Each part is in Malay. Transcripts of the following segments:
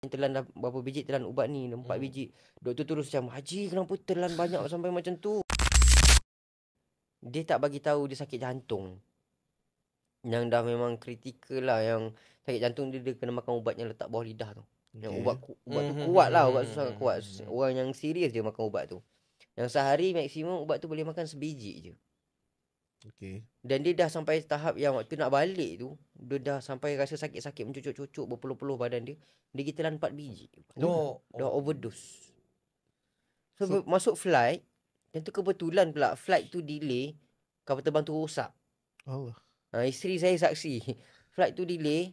telan dah berapa biji, telan ubat ni 4 biji. Doktor terus macam, Haji kenapa telan banyak sampai macam tu? Dia tak bagi tahu dia sakit jantung. Yang dah memang kritikal lah. Yang sakit jantung dia kena makan ubat yang letak bawah lidah tu. Yang ubat tu kuat lah. Ubat tu sangat kuat. Orang yang serius dia makan ubat tu. Yang sehari maksimum ubat tu boleh makan sebiji je. Dan dia dah sampai tahap yang waktu nak balik tu, dia dah sampai rasa sakit-sakit mencucuk-cucuk berpeluh-peluh badan dia. Dia pergi telan 4 biji. Dah overdose. So masuk flight. Dan tu kebetulan pula flight tu delay. Kapal terbang tu rosak. Isteri saya saksi. Flight tu delay.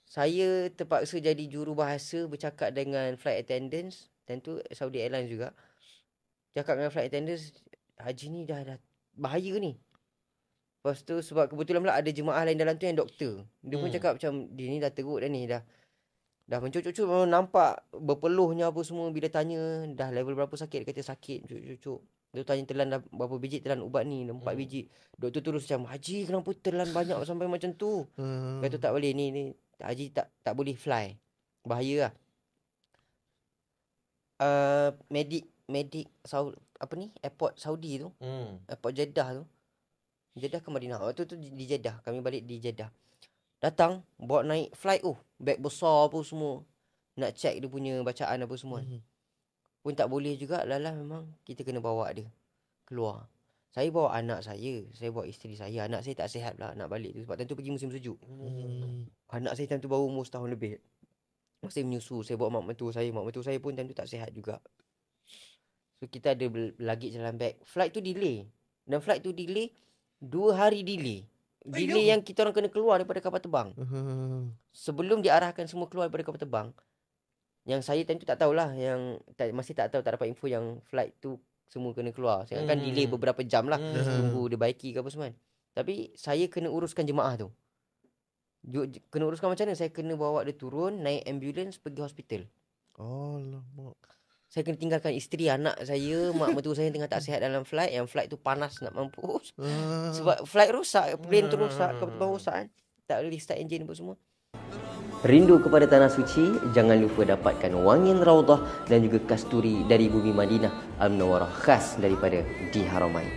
Saya terpaksa jadi jurubahasa bercakap dengan flight attendants. Dan tu Saudi Airlines juga. Cakap dengan flight attendants, Haji ni dah bahaya ni. Lepas tu sebab kebetulan pula ada jemaah lain dalam tu yang doktor. Dia pun cakap macam, dia ni dah teruk dah ni. Dah mencucuk-cucuk, memang nampak berpeluhnya apa semua. Bila tanya dah level berapa sakit, dia kata sakit mencucuk-cucuk. Dia tanya telan dah berapa biji, telan ubat ni 4 biji. Doktor terus macam, Haji kenapa telan banyak sampai macam tu? Kata tak boleh ni Haji tak boleh fly. Bahaya lah. Medik airport Saudi tu. Airport Jeddah tu. Jeddah ke Madinah. Waktu tu di Jeddah. Kami balik di Jeddah. Datang, bawa naik flight. Beg besar apa semua. Nak check dia punya bacaan apa semua. Pun tak boleh juga. Lalah memang kita kena bawa dia keluar. Saya bawa anak saya. Saya bawa isteri saya. Anak saya tak sihat pula nak balik tu. Sebab tentu pergi musim sejuk. Anak saya tentu baru umur setahun lebih. Masih menyusu. Saya bawa mak mentua saya. Mak mentua saya pun tentu tak sihat juga. So kita ada luggage dalam beg. Flight tu delay. Dan flight tu delay 2 hari delay. Delay yang kita orang kena keluar daripada kapal terbang. Sebelum diarahkan semua keluar daripada kapal terbang, yang saya tentu tak tahulah, yang masih tak tahu, tak dapat info yang flight tu semua kena keluar. Saya kan delay beberapa jam lah. Tunggu dia baiki ke apa semua. Tapi saya kena uruskan jemaah tu. Kena uruskan macam mana? Saya kena bawa dia turun, naik ambulans pergi hospital. Saya kena tinggalkan isteri, anak saya, mak mentua saya tengah tak sihat dalam flight. Yang flight tu panas nak mampus. Sebab flight rosak, plane tu rosak, kapal terbang rosak kan. Tak boleh start engine apa semua. Rindu kepada Tanah Suci? Jangan lupa dapatkan wangian Raudah dan juga kasturi dari bumi Madinah Al-Munawwarah khas daripada di Haramain.